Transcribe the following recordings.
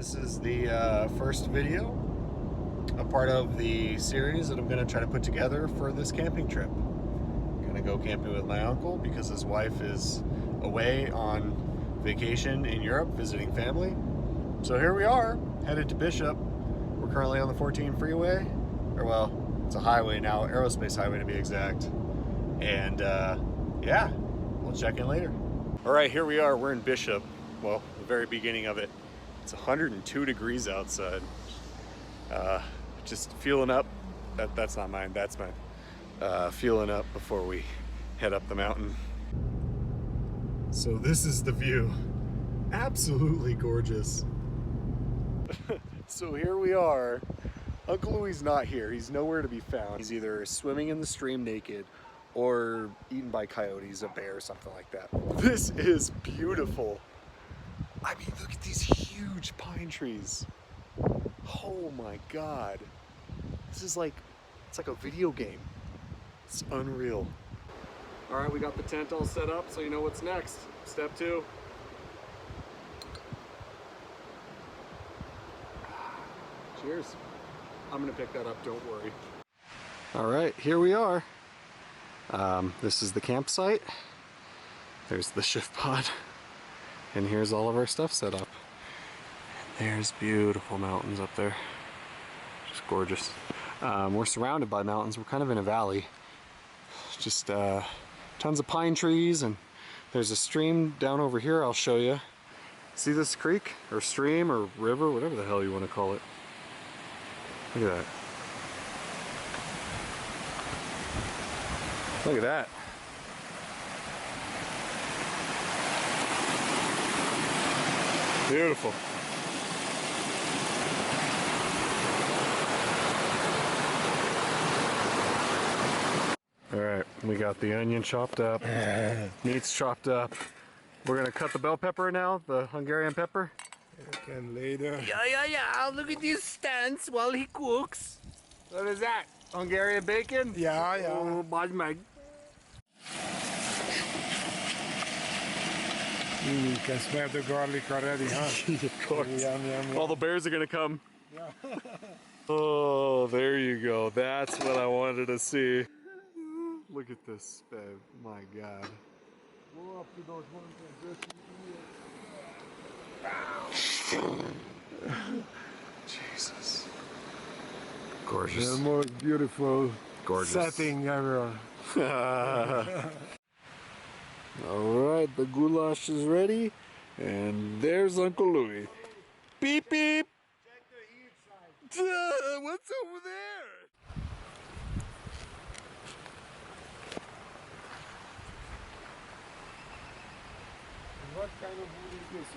This is the first video, a part of the series that I'm going to try to put together for this camping trip. I'm going to go camping with my uncle because his wife is away on vacation in Europe visiting family. So here we are, headed to Bishop. We're currently on the 14 freeway, or well, it's a highway now, Aerospace Highway to be exact. And yeah, we'll check in later. All right, here we are, we're in Bishop. Well, the very beginning of it. It's 102 degrees outside. Just fueling up. That's not mine, that's mine. Fueling up before we head up the mountain. So this is the view. Absolutely gorgeous. So here we are. Uncle Louie's not here. He's nowhere to be found. He's either swimming in the stream naked or eaten by coyotes, a bear, something like that. This is beautiful. I mean, look at these huge pine trees. Oh my God. This is like, it's like a video game. It's unreal. All right, we got the tent all set up, so you know what's next. Step 2. Cheers. I'm gonna pick that up, don't worry. All right, here we are. This is the campsite. There's the shift pod. And here's all of our stuff set up. And there's beautiful mountains up there. Just gorgeous. We're surrounded by mountains. We're kind of in a valley. Just tons of pine trees, and there's a stream down over here I'll show you. See this creek or stream or river, whatever the hell you want to call it. Look at that. Look at that. Beautiful. All right, we got the onion chopped up, meat's chopped up. We're gonna cut the bell pepper now, the Hungarian pepper. And later. Yeah, look at these stands while he cooks. What is that? Hungarian bacon? Yeah. Oh, my. You can smell the garlic already, huh? Of course. Yum. All the bears are gonna come. Yeah. Oh, there you go. That's what I wanted to see. Look at this, babe. My God. Go up to those mountains. Jesus. Gorgeous. The most beautiful Gorgeous. setting ever. Alright, the goulash is ready. And there's Uncle Louie. Beep, beep. Check the heat side. What's over there? What kind of wood is this,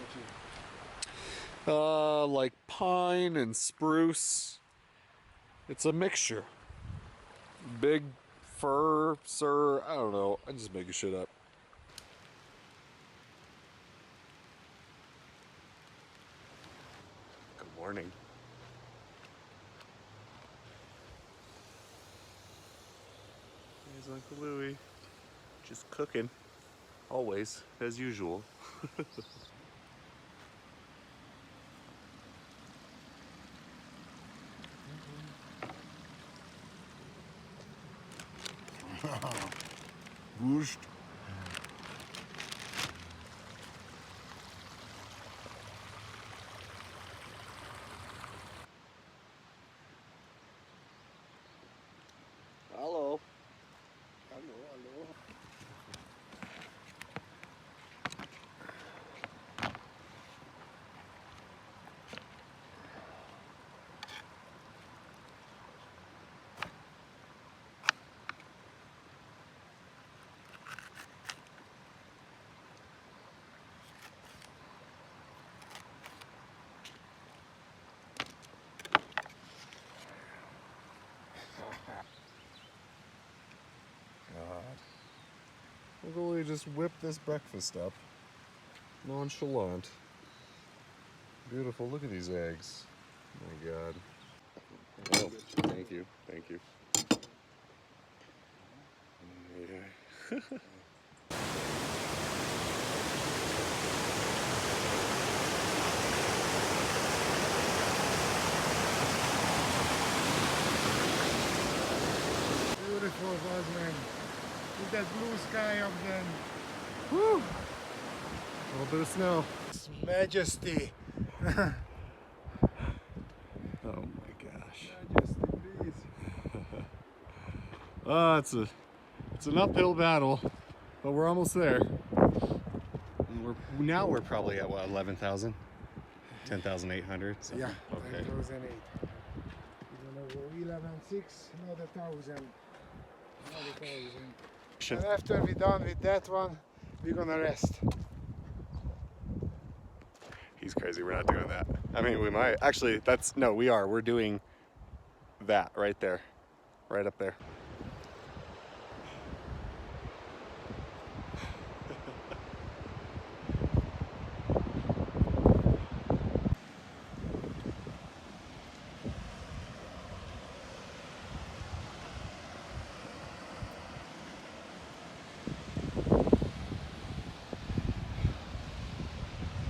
actually? Like pine and spruce. It's a mixture. Big fir, sir, I don't know. I'm just making shit up. Good morning. There's Uncle Louie. Just cooking. Always, as usual. Borscht. Hello. Hello. Uncle Louie just whipped this breakfast up. Nonchalant. Beautiful, look at these eggs. Oh my God. Oh, thank you. Yeah. of us, man. With that blue sky up there. Woo! A little bit of snow. It's majesty. Oh my gosh. Majesty, please. It's an uphill battle, but we're almost there. And we're probably at what, 11,000? 10,800? Yeah, Okay. 10,008. We're gonna go 11,600, another 1,000. Another 1,000. And after we're done with that one, we're gonna rest. He's crazy, we're not doing that. I mean, we might. Actually, we are. We're doing that right there. Right up there.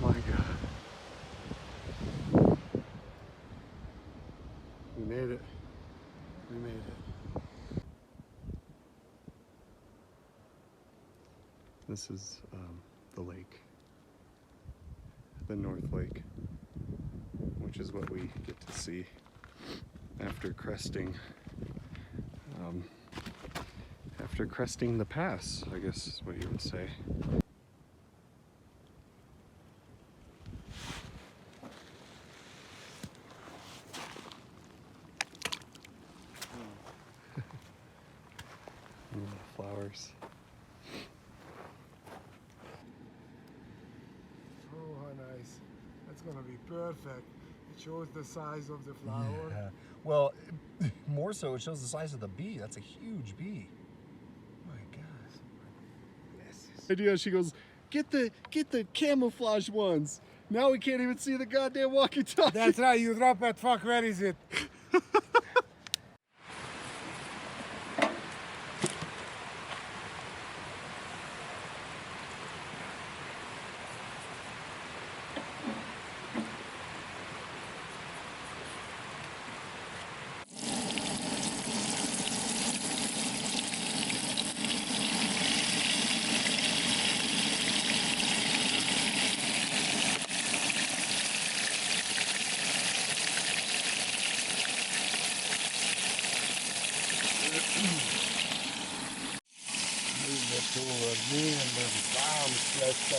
My God. We made it. We made it. This is the lake. The North Lake, which is what we get to see after cresting the pass, I guess is what you would say. Flowers. Oh, how nice. That's gonna be perfect. It shows the size of the flower. Yeah. Well, more so, it shows the size of the bee. That's a huge bee. My God. Yes. Idea, she goes, get the camouflage ones. Now we can't even see the goddamn walkie-talkie. That's right, you drop that fuck, where is it? Move it toward me and the bombs let's go.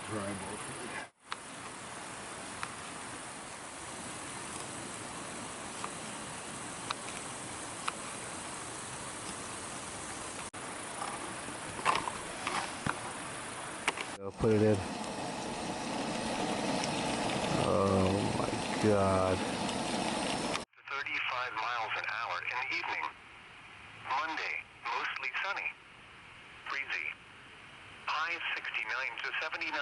Tribal food. I'll put it in. Oh my God. 35 miles an hour in the evening. Monday, mostly sunny. Breezy. High 69 to 79.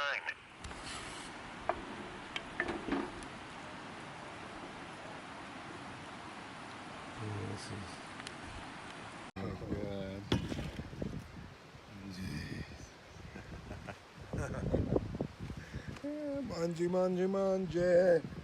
Mangi, mangi, mangi.